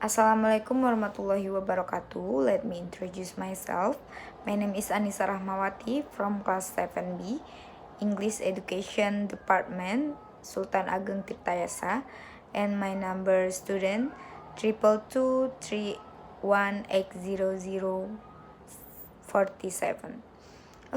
Assalamualaikum warahmatullahi wabarakatuh. Let me introduce myself. My name is Annisa from class 7B, English Education Department, Sultan Ageng Tirtayasa, and my number student 222318047.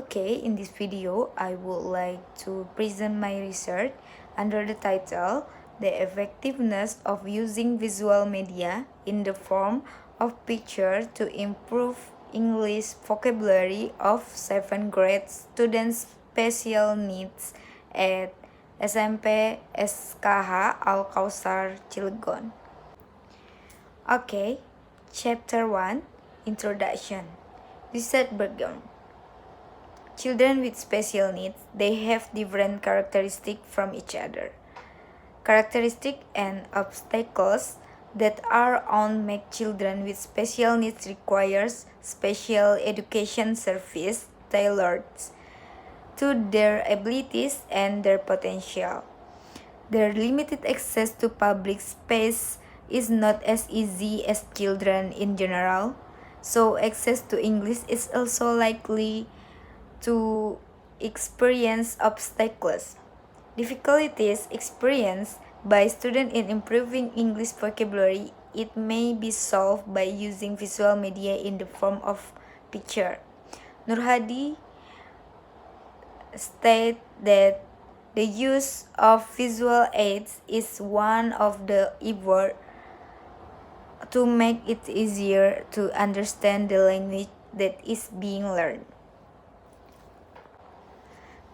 Okay, in this video, I would like to present my research under the title The Effectiveness of Using Visual Media in the Form of Picture to Improve English Vocabulary of 7th Grade Students Special Needs at SMP SKH Al-Kausar Cilegon. Okay, Chapter 1, Introduction. Research background. Children with special needs, they have different characteristics from each other. Characteristics and obstacles that are on make children with special needs requires special education service tailored to their abilities and their potential. Their limited access to public space is not as easy as children in general, so access to English is also likely to experience obstacles. Difficulties experienced by students in improving English vocabulary, it may be solved by using visual media in the form of picture. Nur Hadi stated that the use of visual aids is one of the efforts to make it easier to understand the language that is being learned.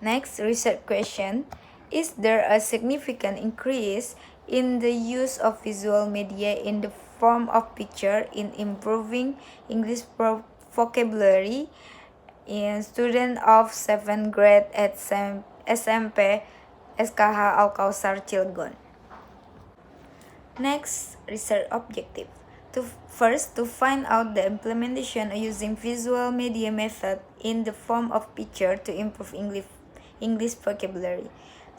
Next research question. Is there a significant increase in the use of visual media in the form of picture in improving English vocabulary in students of 7th grade at SMP SKH Al-Kausar Cilegon? Next research objective. To find out the implementation using visual media method in the form of picture to improve English vocabulary.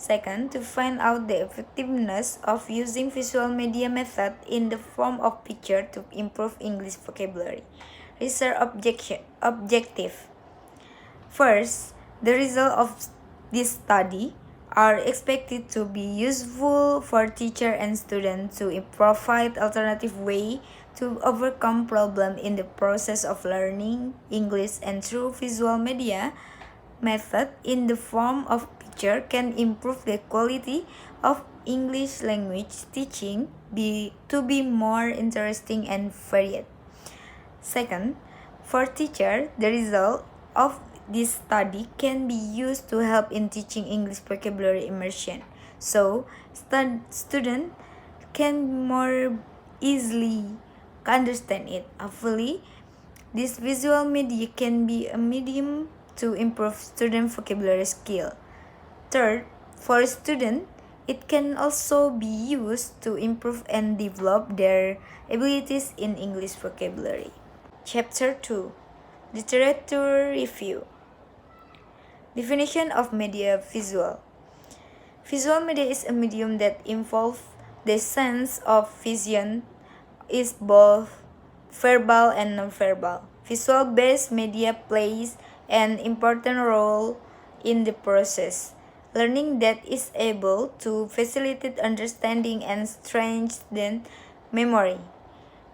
Second, to find out the effectiveness of using visual media method in the form of picture to improve English vocabulary. Research objective. First, the result of this study are expected to be useful for teacher and students to provide alternative way to overcome problem in the process of learning English, and through visual media method in the form of picture can improve the quality of English language teaching to be more interesting and varied. Second, for teacher, the result of this study can be used to help in teaching English vocabulary immersion, so student can more easily understand it. Hopefully, this visual media can be a medium to improve student vocabulary skill. Third, for students, it can also be used to improve and develop their abilities in English vocabulary. Chapter 2, Literature Review. Definition of media visual. Visual media is a medium that involves the sense of vision, is both verbal and non-verbal. Visual-based media plays an important role in the process. Learning that is able to facilitate understanding and strengthen memory.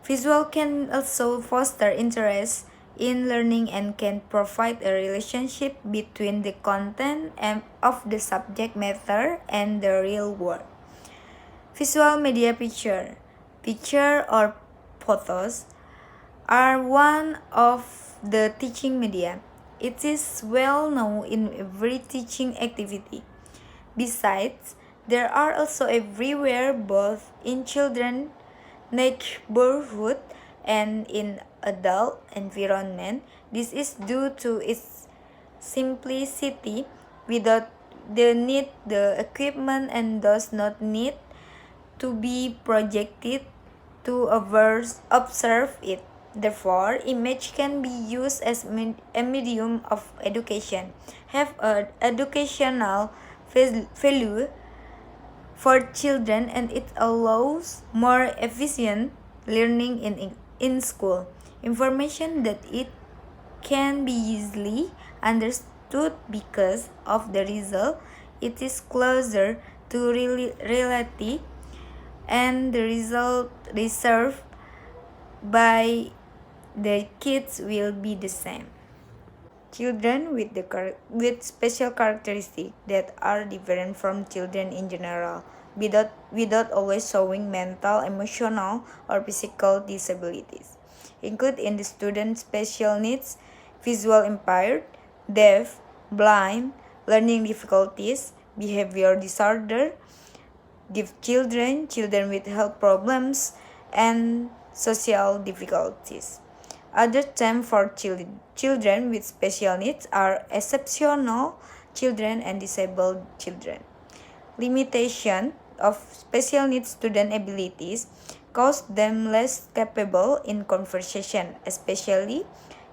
Visual can also foster interest in learning and can provide a relationship between the content of the subject matter and the real world. Visual media picture or photos are one of the teaching media. It is well known in every teaching activity. Besides, there are also everywhere, both in children neighborhood and in adult environment. This is due to its simplicity, without the need the equipment, and does not need to be projected to observe it. Therefore, image can be used as a medium of education, have an educational value for children, and it allows more efficient learning in school. Information that it can be easily understood because of the result. It is closer to reality, and the result reserved by the kids will be the same. Children with special characteristics that are different from children in general, without always showing mental, emotional, or physical disabilities, include in the student special needs, visual impaired, deaf, blind, learning difficulties, behavior disorder, give children with health problems, and social difficulties. Other terms for children with special needs are exceptional children and disabled children. Limitation of special needs student abilities cause them less capable in conversation, especially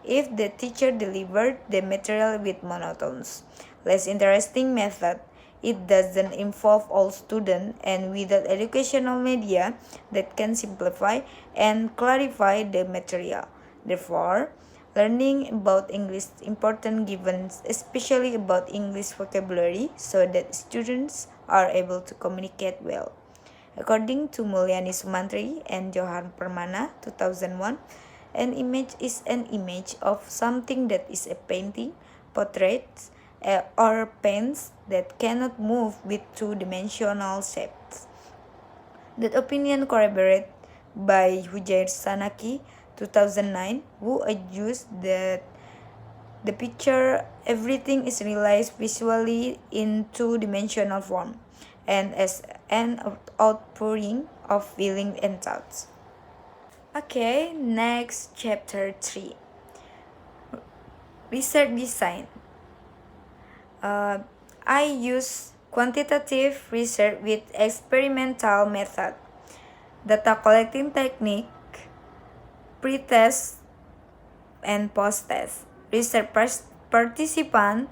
if the teacher delivered the material with monotones, less interesting method. It doesn't involve all students, and without educational media that can simplify and clarify the material. Therefore, learning about English is important given especially about English vocabulary so that students are able to communicate well. According to Mulyani Sumantri and Johan Permana 2001, an image is an image of something that is a painting, portrait, or paints that cannot move with two-dimensional shapes. That opinion corroborated by Hujair Sanaki 2009, who argues that the picture everything is realized visually in two-dimensional form and as an outpouring of feeling and thoughts. Okay, next chapter 3. Research design. I use quantitative research with experimental method, data collecting technique, pre-test, and post-test. Research participant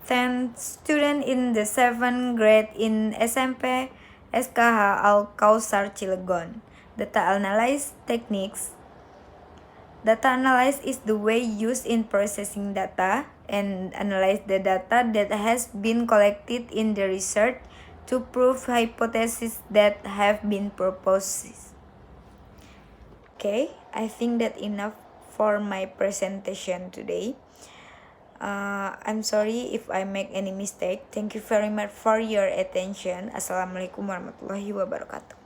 10 student in the 7th grade in SMP SKH Al-Kausar Cilegon. Data analysis techniques. Data analysis is the way used in processing data and analyze the data that has been collected in the research to prove hypotheses that have been proposed. Okay, I think that enough for my presentation today. I'm sorry if I make any mistake. Thank you very much for your attention. Assalamualaikum warahmatullahi wabarakatuh.